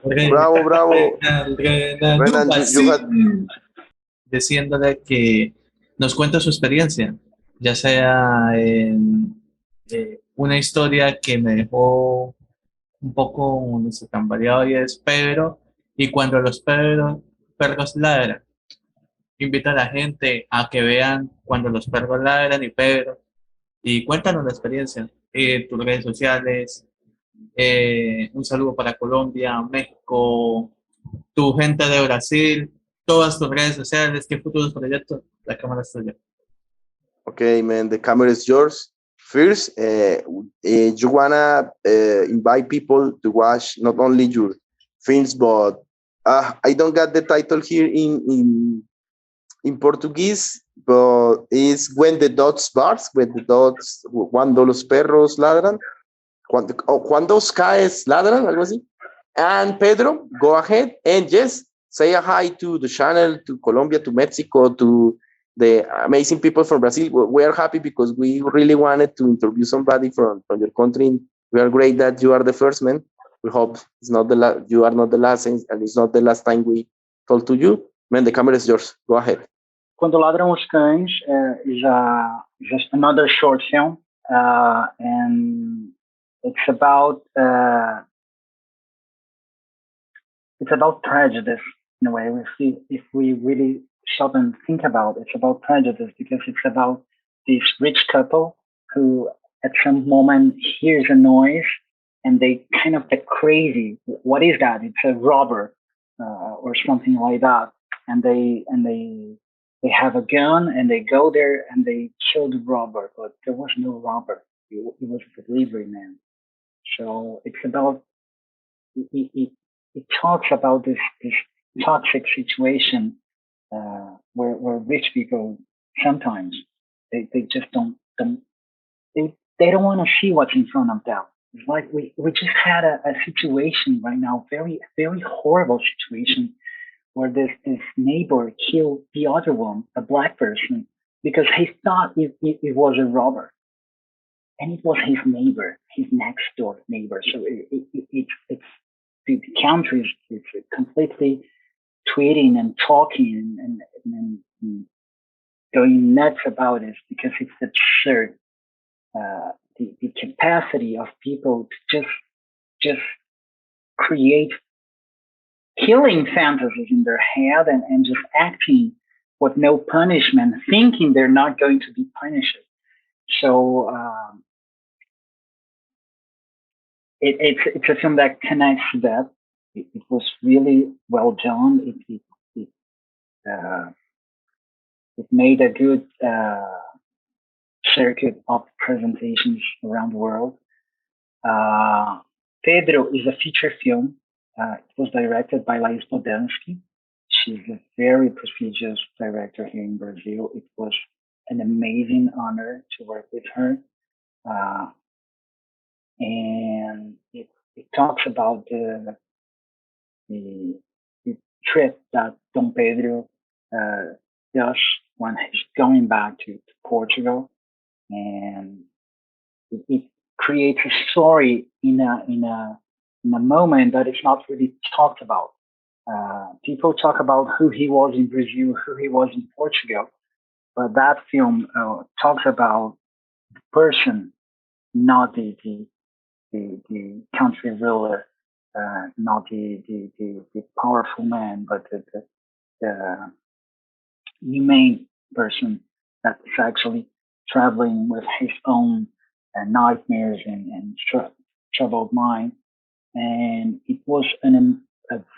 Renan, diciéndole que nos cuente su experiencia, ya sea en una historia que me dejó un poco no sé, tan variado y es Pedro, y cuando los perros ladran. Invita a la gente a que vean cuando los perros ladran y Pedro, y cuéntanos la experiencia, tus redes sociales, un saludo para Colombia, México, tu gente de Brasil, todas tus redes sociales, qué futuros proyectos, la cámara es tuya. Okay, man, the camera is yours. First, you wanna invite people to watch not only your films, but I don't got the title here in Portuguese, but it's When the Dogs Barks, cuando los perros ladran, cuando los caes ladran, algo así. And Pedro, go ahead and yes, say a hi to the channel, to Colombia, to Mexico, to the amazing people from Brazil. We are happy because we really wanted to interview somebody from your country. We are great that you are the first, man. We hope it's not you are not the last, and it's not the last time we talk to you. Man, the camera is yours. Go ahead. Quando Ladram os Cães is just another short film, and it's about prejudice in a way. If we really stop and think about it, it's about prejudice because it's about this rich couple who at some moment hears a noise and they kind of get crazy. What is that? It's a robber or something like that. And they have a gun and they go there and they kill the robber, but there was no robber. It was a delivery man. So it's about it talks about this toxic situation where rich people sometimes they just don't they don't want to see what's in front of them. It's like we just had a situation right now, very very horrible situation, where this neighbor killed the other one, a black person, because he thought it was a robber, and it was his neighbor, his next door neighbor. So it's the country is completely tweeting and talking and going nuts about it because it's absurd. The capacity of people to just create killing fantasies in their head and just acting with no punishment, thinking they're not going to be punished. So it's a film that connects to that. It was really well done. It made a good circuit of presentations around the world. Pedro is a feature film. It was directed by Laís Podansky. She's a very prestigious director here in Brazil. It was an amazing honor to work with her. And it talks about the trip that Dom Pedro does when he's going back to Portugal, and it creates a story in a moment that is not really talked about. People talk about who he was in Brazil, who he was in Portugal, but that film talks about the person, not the country ruler, not the powerful man, but the humane person that's actually traveling with his own nightmares and troubled mind. And it was a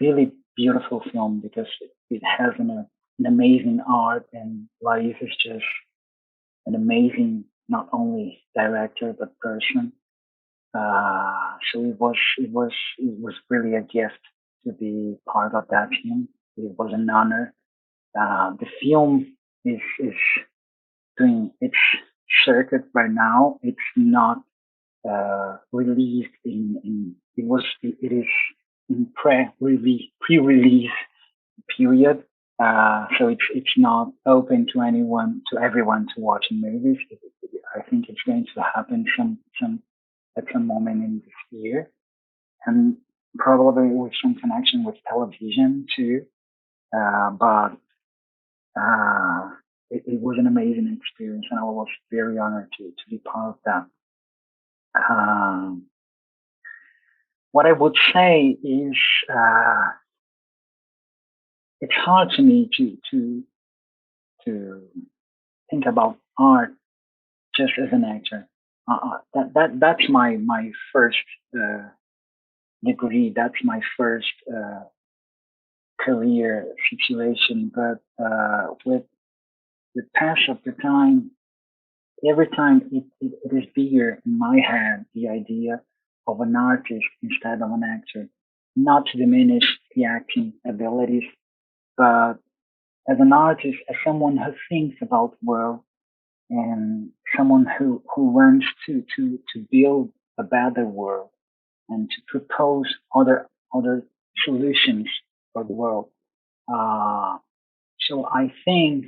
really beautiful film because it has an amazing art, and Laís is just an amazing, not only director, but person. So it was really a gift to be part of that film. It was an honor. The film is doing its circuit right now. It's not released it is in pre-release period. So it's not open to everyone to watch in movies. I think it's going to happen at some moment in this year, and probably with some connection with television too. But it was an amazing experience, and I was very honored to be part of that. What I would say is it's hard to me to think about art just as an actor. That's my first degree. That's my first career situation. But with the pass of the time, every time it is bigger in my head, the idea of an artist instead of an actor. Not to diminish the acting abilities, but as an artist, as someone who thinks about the world, and someone who wants to build a better world and to propose other solutions for the world. So I think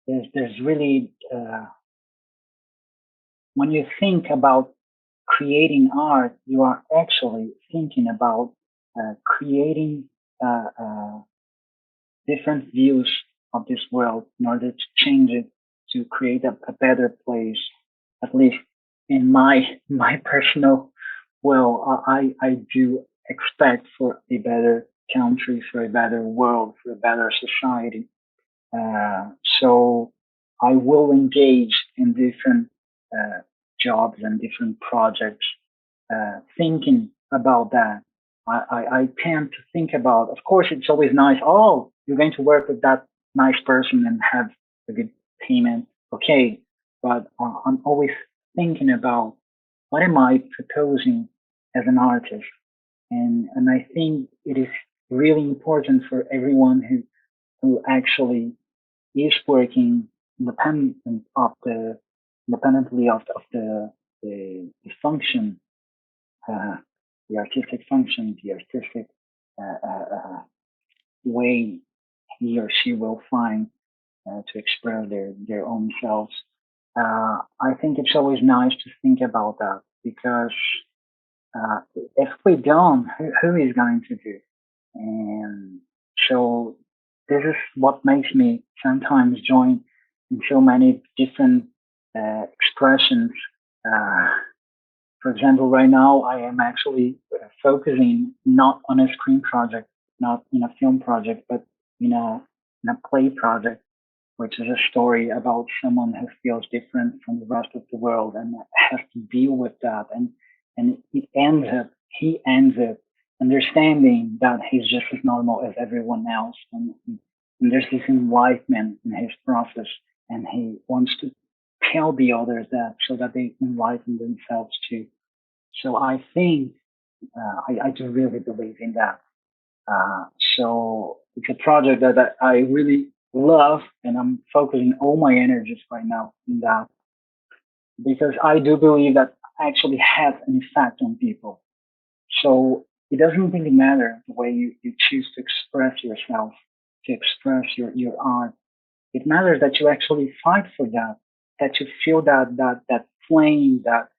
there's really when you think about creating art, you are actually thinking about creating different views of this world in order to change it, to create a better place. At least in my personal, I do expect for a better country, for a better world, for a better society. So I will engage in different jobs and different projects, thinking about that. I tend to think about, of course, it's always nice. Oh, you're going to work with that nice person and have a good payment. Okay. But I'm always thinking about what am I proposing as an artist? And I think it is really important for everyone who actually is working independently of the function, the artistic function, the artistic way he or she will find to express their own selves. I think it's always nice to think about that, because if we don't, who is going to do? And so this is what makes me sometimes join in so many different expressions. For example, right now I am actually focusing not on a screen project, not in a film project, but in a play project, which is a story about someone who feels different from the rest of the world and has to deal with that. And he ends up understanding that he's just as normal as everyone else. And there's this enlightenment in his process, and he wants to tell the others that so that they enlighten themselves too. So I think I do really believe in that. So it's a project that I really love, and I'm focusing all my energies right now in that, because I do believe that actually has an effect on people. So it doesn't really matter the way you choose to express yourself, to express your art. It matters that you actually fight for that you feel that flame, that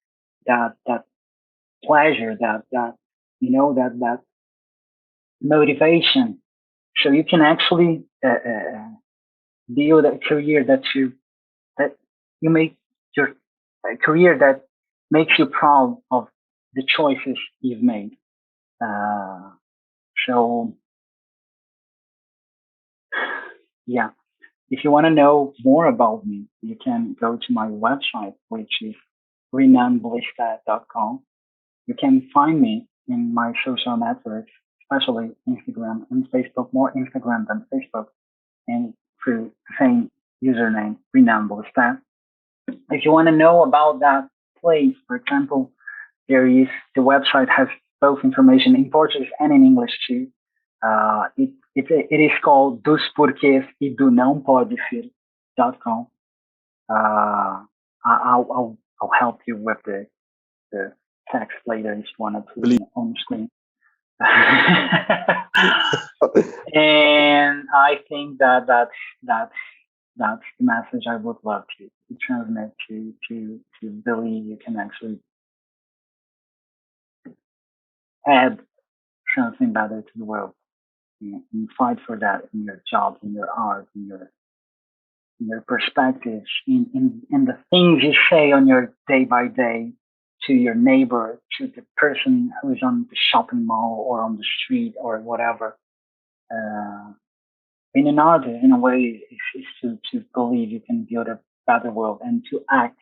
pleasure, that motivation. So you can actually build a career that you make your a career that makes you proud of the choices you've made. So yeah, if you want to know more about me, you can go to my website, which is renanbleastè.com. You can find me in my social networks, especially Instagram and Facebook, more Instagram than Facebook, and through the same username, Renan Bleastè. If you want to know about that place, for example, the website has both information in Portuguese and in English too. It is called Dos Porquês e do Não Pode Ser.com. I'll help you with the text later if you want to put it on the screen. And I think that's the message I would love to transmit to believe you can actually add something better to the world, and fight for that in your job, in your art, in your perspectives, in the things you say on your day by day to your neighbor, to the person who's on the shopping mall or on the street or whatever. Being an artist, in a way, is to believe you can build a better world and to act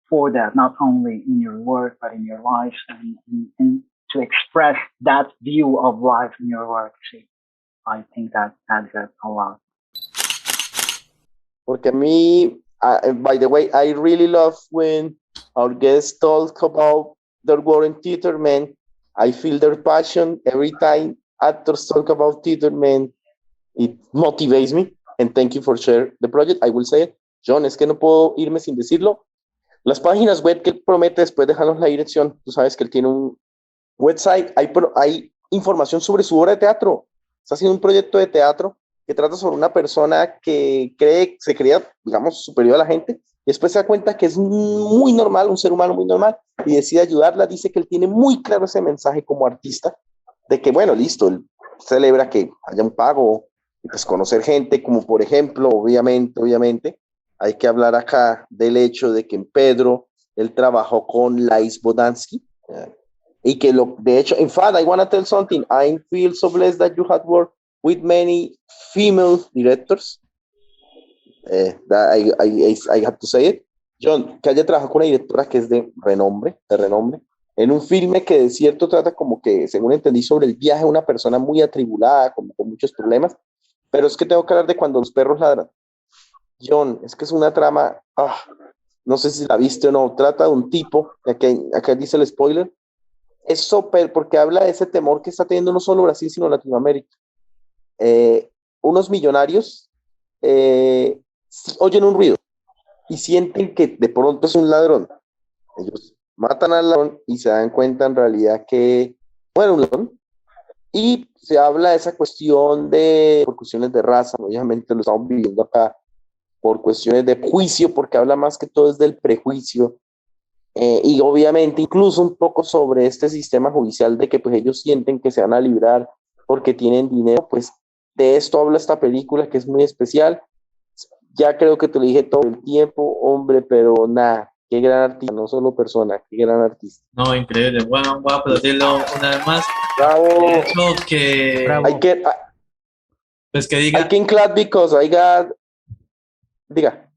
for that, not only in your work, but in your life, and to express that view of life in your work. See, I think that adds up a lot. Porque a mí, by the way, I really love when our guests talk about their work in theater, man. I feel their passion every time actors talk about theater, man. It motivates me, and thank you for sharing the project. I will say it. Jhon, es que no puedo irme sin decirlo. Las páginas web que él promete, después dejarnos la dirección. Tú sabes que él tiene un website, hay información sobre su obra de teatro. Está haciendo un proyecto de teatro que trata sobre una persona que se creía, digamos, superior a la gente, y después se da cuenta que es muy normal, un ser humano muy normal, y decide ayudarla. Dice que él tiene muy claro ese mensaje como artista, de que, bueno, listo, él celebra que haya un pago, y pues conocer gente, como por ejemplo, obviamente, hay que hablar acá del hecho de que en Pedro, él trabajó con Lais Bodansky, y que de hecho, in fact, I want to tell something, I feel so blessed that you had worked with many female directors. I have to say it. Jhon, que haya trabajado con una directora que es de renombre, en un filme que de cierto trata como que, según entendí, sobre el viaje de una persona muy atribulada, como con muchos problemas, pero es que tengo que hablar de Cuando los perros ladran. Jhon, es que es una trama, no sé si la viste o no, trata de un tipo, acá dice el spoiler, es súper, porque habla de ese temor que está teniendo no solo Brasil, sino Latinoamérica. Unos millonarios oyen un ruido y sienten que de pronto es un ladrón. Ellos matan al ladrón y se dan cuenta en realidad que no era un ladrón. Y se habla de esa cuestión por cuestiones de raza, obviamente lo estamos viviendo acá por cuestiones de juicio, porque habla más que todo es del prejuicio. Y obviamente incluso un poco sobre este sistema judicial de que pues ellos sienten que se van a librar porque tienen dinero. Pues de esto habla esta película, que es muy especial. Ya creo que te lo dije todo el tiempo, hombre, pero nada, qué gran artista, no solo persona, qué gran artista. No, increíble. Bueno, voy a aplaudirlo una vez más. Bravo. De hecho, que, Bravo. pues que I diga, can clap because I got, diga.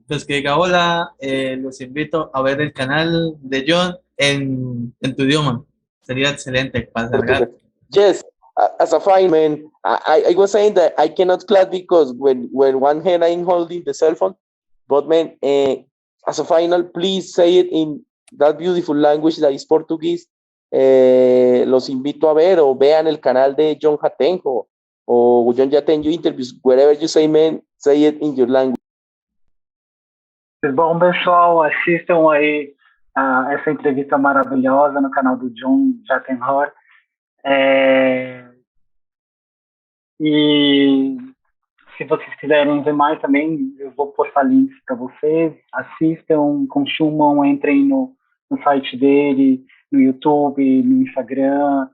pues que diga hola, los invito a ver el canal de Jhon en tu idioma. Sería excelente para salgar. Yes, as a fireman, I was saying that I cannot clap because when one hand I'm holding the cell phone, but man, as a final, please say it in that beautiful language that is Portuguese. Los invito a ver o vean el canal de Jhon Jatenjor o Jhon Jatenjor interviews, wherever you say man, say it in your language. Bom, pessoal, assistam aí essa entrevista maravilhosa no canal do Jhon Jatenjor. E se vocês quiserem ver mais também, eu vou postar links para vocês. Assistam, consumam, entrem no site dele, no YouTube, no Instagram.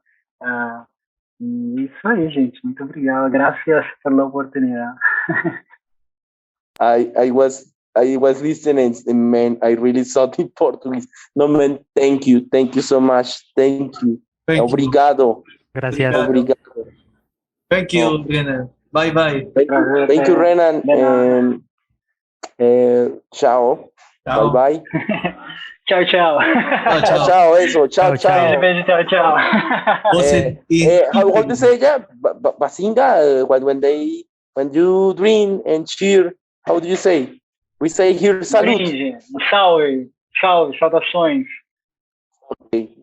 E isso aí, gente. Muito obrigado. Graças pela oportunidade. I was listening, and man, I really thought in Portuguese. No, man, thank you so much. Thank you. Obrigado. Gracias. Obrigado. Thank you, Renan. Bye, bye. Thank you, Renan. Chao. Chao. Bye, bye. Tchau, tchau. Chao. Chao, eso. Chao, Chao, chao. Beijo, tchau, tchau. How to say yeah? Basinga, when you drink and cheer, how do you say? We say here salute. Brinde, salve, salve, saudações. Okay.